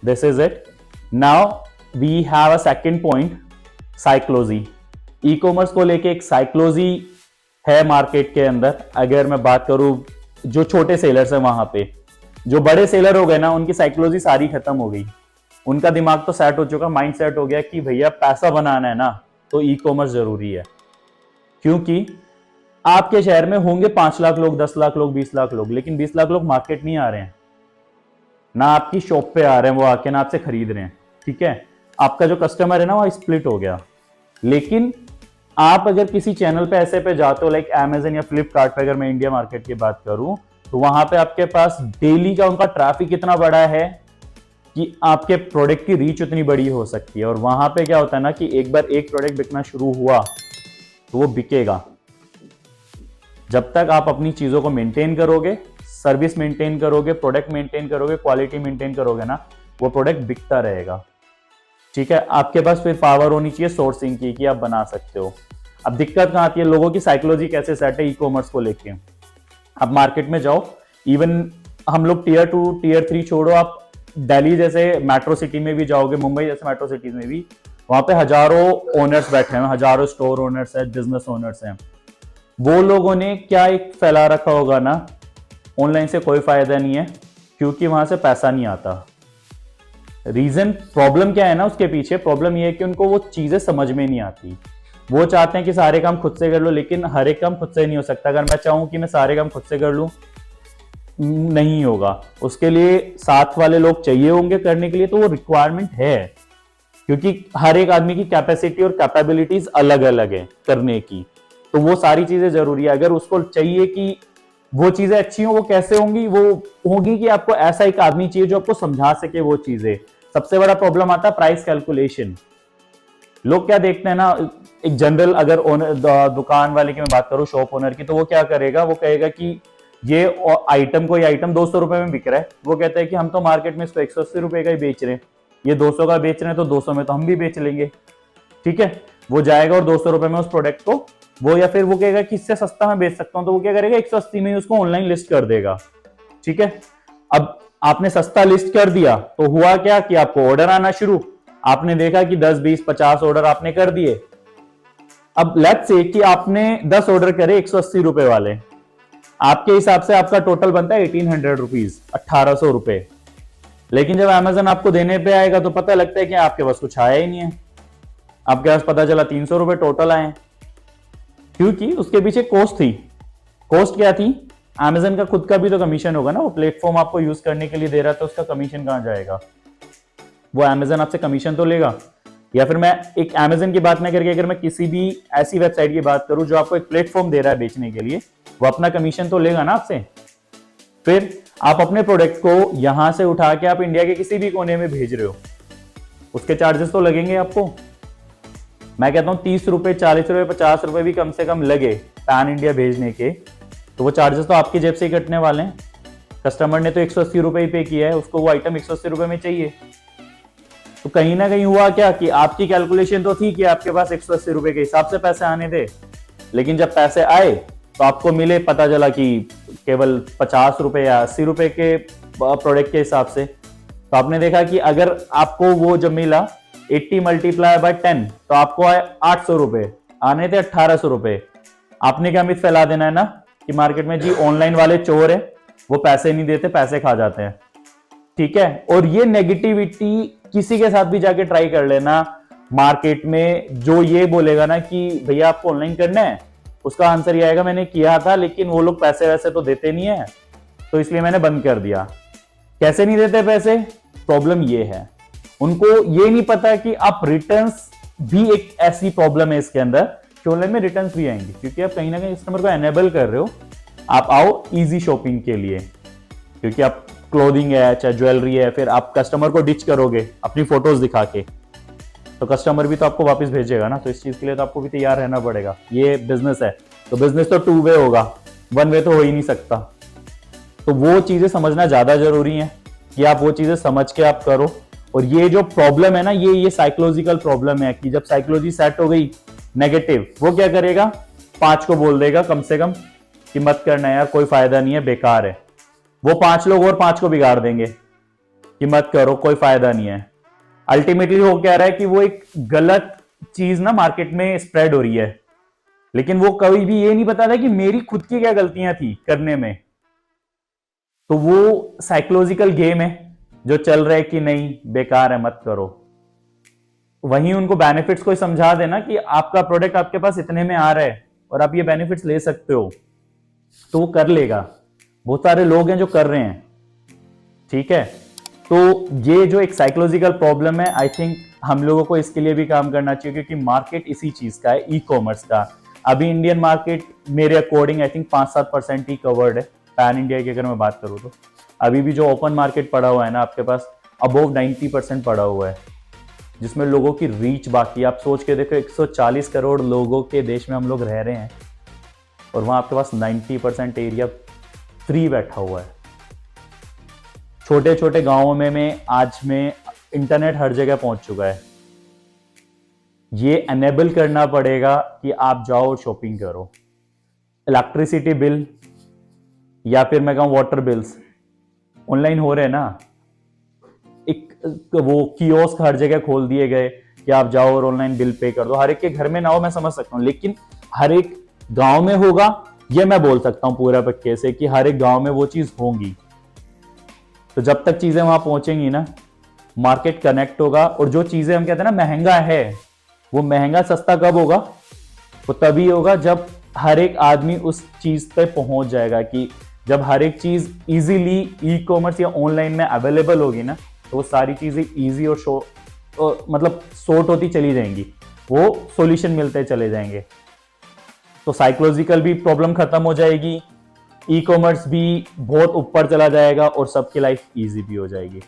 This is it. Now we have a second point, psychology. E commerce को लेके एक साइक्लोजी है मार्केट के अंदर। अगर मैं बात करूं जो छोटे सेलर्स है वहां पे, जो बड़े सेलर हो गए ना, उनकी साइक्लोजी सारी खत्म हो गई। उनका दिमाग तो सेट हो चुका, माइंड सेट हो गया कि भैया पैसा बनाना है ना तो ई कॉमर्स जरूरी है। क्योंकि आपके शहर में होंगे 5 लाख लोग, 10 लाख लोग, 20 लाख लोग, लेकिन 20 लाख लोग मार्केट नहीं आ रहे हैं, ना आपकी शॉप पे आ रहे हैं वो आके, ना आपसे खरीद रहे हैं। ठीक है, आपका जो कस्टमर है ना वो स्प्लिट हो गया। लेकिन आप अगर किसी चैनल पे ऐसे पे जाते हो लाइक अमेजन या फ्लिपकार्ट पे, अगर मैं इंडिया मार्केट की बात करूं, तो वहां पे आपके पास डेली का उनका ट्रैफिक इतना बड़ा है कि आपके प्रोडक्ट की रीच उतनी बड़ी हो सकती है। और वहां पे क्या होता है ना कि एक बार एक प्रोडक्ट बिकना शुरू हुआ तो वो बिकेगा। जब तक आप अपनी चीजों को मेंटेन करोगे, सर्विस मेंटेन करोगे, प्रोडक्ट मेंटेन करोगे, क्वालिटी मेंटेन करोगे ना, वो प्रोडक्ट बिकता रहेगा। ठीक है, आपके पास फिर पावर होनी चाहिए सोर्सिंग की कि आप बना सकते हो। अब दिक्कत कहां आती है, लोगों की साइकोलॉजी कैसे सेट है ई कॉमर्स को लेके। आप मार्केट में जाओ, इवन हम लोग टीयर 2 टीयर 3 छोड़ो, आप दिल्ली जैसे मेट्रो सिटी में भी जाओगे, मुंबई जैसे मेट्रो सिटीज में भी, वहां पे हजारों ओनर्स बैठे हैं, हजारों स्टोर ओनर्स हैं, बिजनेस ओनर्स हैं। वो लोगों ने क्या एक फैला रखा होगा ना, ऑनलाइन से कोई फायदा नहीं है क्योंकि वहां से पैसा नहीं आता। रीजन, प्रॉब्लम क्या है ना उसके पीछे, प्रॉब्लम ये है कि उनको वो चीजें समझ में नहीं आती। वो चाहते हैं कि सारे काम खुद से कर लो, लेकिन हर एक काम खुद से नहीं हो सकता। अगर मैं चाहूं कि मैं सारे काम खुद से कर लूं, नहीं होगा। उसके लिए साथ वाले लोग चाहिए होंगे करने के लिए, तो वो रिक्वायरमेंट है। क्योंकि हर एक आदमी की कैपेसिटी और कैपेबिलिटीज अलग अलग है करने की, तो वो सारी चीजें जरूरी है। अगर उसको चाहिए कि वो चीजें अच्छी हो, वो कैसे होंगी, वो होगी कि आपको ऐसा एक आदमी चाहिए जो आपको समझा सके वो चीजें। सबसे बड़ा प्रॉब्लम आता है प्राइस कैलकुलेशन। लोग क्या देखते हैं ना, एक जनरल अगर दुकान वाले की मैं बात करूं, शॉप ओनर की, तो वो क्या करेगा, वो कहेगा कि ये आइटम, कोई आइटम 200 रुपए में बिक रहा है, वो कहता है कि हम तो मार्केट में इसको 180 रुपए का ही बेच रहे हैं, ये 200 का बेच रहे हैं तो 200 में तो हम भी बेच लेंगे। ठीक है, वो जाएगा और 200 रुपए में उस प्रोडक्ट को वो, या फिर वो कहेगा कि इससे सस्ता मैं बेच सकता हूं, तो वो क्या करेगा 180 में उसको ऑनलाइन लिस्ट कर देगा। ठीक है, अब आपने सस्ता लिस्ट कर दिया तो हुआ क्या कि आपको ऑर्डर आना शुरू, आपने देखा कि 10 20 50 ऑर्डर आपने कर दिए। अब लेट्स से कि आपने 10 ऑर्डर करे 180 रुपए वाले, आपके हिसाब से आपका टोटल बनता है 1800 रुपीज, 1800 रुपए। लेकिन जब अमेजन आपको देने पे आएगा तो पता लगता है कि आपके पास कुछ आया ही नहीं है, आपके पास पता चला 300 रुपए टोटल आए। क्योंकि उसके पीछे कॉस्ट थी। कॉस्ट क्या थी, अमेजन का खुद का भी तो कमीशन होगा ना, वो प्लेटफॉर्म आपको यूज करने के लिए दे रहा है, तो उसका कमीशन कहां जाएगा, वो अमेजन आपसे कमीशन तो लेगा। या फिर मैं एक अमेजन की बात ना करके अगर मैं किसी भी ऐसी वेबसाइट की बात करूं जो आपको एक प्लेटफॉर्म दे रहा है बेचने के लिए, वो अपना कमीशन तो लेगा ना आपसे। फिर आप अपने प्रोडक्ट को यहां से उठा के आप इंडिया के किसी भी कोने में भेज रहे हो, उसके चार्जेस तो लगेंगे आपको। मैं कहता हूं 30 रुपए, 40 रुपए, 50 रुपए भी कम से कम लगे पैन इंडिया भेजने के, तो वो चार्जेस तो आपकी जेब से ही कटने वाले हैं। कस्टमर ने तो 180 रुपए ही पे किया है, उसको वो आइटम 180 रुपए में चाहिए। तो कहीं ना कहीं हुआ क्या कि आपकी कैलकुलेशन तो थी कि आपके पास 180 रुपए के हिसाब से पैसे आने थे, लेकिन जब पैसे आए तो आपको मिले, पता चला कि केवल 50 रुपए या 80 रुपए के प्रोडक्ट के हिसाब से। तो आपने देखा कि अगर आपको वो जब मिला 80 मल्टीप्लाई बाय 10 तो आपको आए 800 रुपए, आने थे 1800 रुपए। आपने क्या मिथ फैला देना है ना कि मार्केट में जी ऑनलाइन वाले चोर है, वो पैसे नहीं देते, पैसे खा जाते हैं। ठीक है, और ये नेगेटिविटी किसी के साथ भी जाके ट्राई कर लेना मार्केट में, जो ये बोलेगा ना कि भैया आपको ऑनलाइन करना है, उसका आंसर ये आएगा मैंने किया था लेकिन वो लोग पैसे वैसे तो देते नहीं है, तो इसलिए मैंने बंद कर दिया। कैसे नहीं देते पैसे, प्रॉब्लम ये है, उनको ये नहीं पता कि आप रिटर्न्स भी एक ऐसी प्रॉब्लम है इसके अंदर कि ऑनलाइन में रिटर्न्स भी आएंगे, क्योंकि आप कहीं ना कहीं कस्टमर को एनेबल कर रहे हो। आप आओ इजी शॉपिंग के लिए, क्योंकि आप क्लोथिंग है चाहे ज्वेलरी है, फिर आप कस्टमर को डिच करोगे अपनी फोटोज दिखा के, तो कस्टमर भी तो आपको वापस भेजेगा ना। तो इस चीज के लिए तो आपको भी तैयार रहना पड़ेगा। ये बिजनेस है, तो बिजनेस तो 2 वे होगा, 1 वे तो हो ही नहीं सकता। तो वो चीजें समझना ज्यादा जरूरी है कि आप वो चीजें समझ के आप करो। और ये जो प्रॉब्लम है ना, ये साइकोलॉजिकल प्रॉब्लम है कि जब साइकोलॉजी सेट हो गई नेगेटिव, वो क्या करेगा, 5 को बोल देगा कम से कम कि मत करना यार, कोई फायदा नहीं है, बेकार है। वो 5 लोग और 5 को बिगाड़ देंगे। कि मत करो, कोई फायदा नहीं है। अल्टीमेटली हो क्या रहा है कि वो एक गलत चीज ना मार्केट में स्प्रेड हो रही है, लेकिन वो कभी भी ये नहीं बताता कि मेरी खुद की क्या गलतियां थी करने में। तो वो साइकोलॉजिकल गेम है जो चल रहा है कि नहीं बेकार है मत करो। वहीं उनको बेनिफिट्स को समझा देना कि आपका प्रोडक्ट आपके पास इतने में आ रहा है और आप ये बेनिफिट्स ले सकते हो, तो वो कर लेगा। बहुत सारे लोग हैं जो कर रहे हैं, ठीक है। तो ये जो एक साइकोलॉजिकल प्रॉब्लम है, आई थिंक हम लोगों को इसके लिए भी काम करना चाहिए, क्योंकि मार्केट इसी चीज का है, ई कॉमर्स का। अभी इंडियन मार्केट मेरे according I think 5-7% he covered है पैन इंडिया की, अगर मैं बात करूं तो। अभी भी जो ओपन मार्केट पड़ा हुआ है ना आपके पास, अबोव 90% पड़ा हुआ है, जिसमें लोगों की रीच बाकी है। आप सोच के देखो, 140 करोड़ लोगों के देश में हम लोग रह रहे हैं और वहां आपके पास 90% एरिया फ्री बैठा हुआ है। छोटे छोटे गांवों में आज में इंटरनेट हर जगह पहुंच चुका है। ये एनेबल करना पड़ेगा कि आप जाओ और शॉपिंग करो। इलेक्ट्रिसिटी बिल या फिर मैं कहूं वाटर बिल्स ऑनलाइन हो रहे हैं ना। एक वो कियोस्क हर जगह खोल दिए गए कि आप जाओ और ऑनलाइन बिल पे कर दो। हर एक के घर में ना हो मैं समझ सकता हूं, लेकिन हर एक गांव में होगा ये मैं बोल सकता हूं पूरा पक्के से कि हर एक गांव में वो चीज होंगी। तो जब तक चीजें वहां पहुंचेंगी ना, मार्केट कनेक्ट होगा। और जो चीजें हम कहते हैं ना महंगा है, वो महंगा सस्ता कब होगा? वो तभी होगा जब हर एक आदमी उस चीज पे पहुंच जाएगा। कि जब हर एक चीज इजीली ई कॉमर्स या ऑनलाइन में अवेलेबल होगी ना, तो वो सारी चीजें इजी और मतलब सॉर्ट होती चली जाएंगी, वो सॉल्यूशन मिलते चले जाएंगे। तो साइकोलॉजिकल भी प्रॉब्लम खत्म हो जाएगी, ई कॉमर्स भी बहुत ऊपर चला जाएगा और सबकी लाइफ इजी भी हो जाएगी।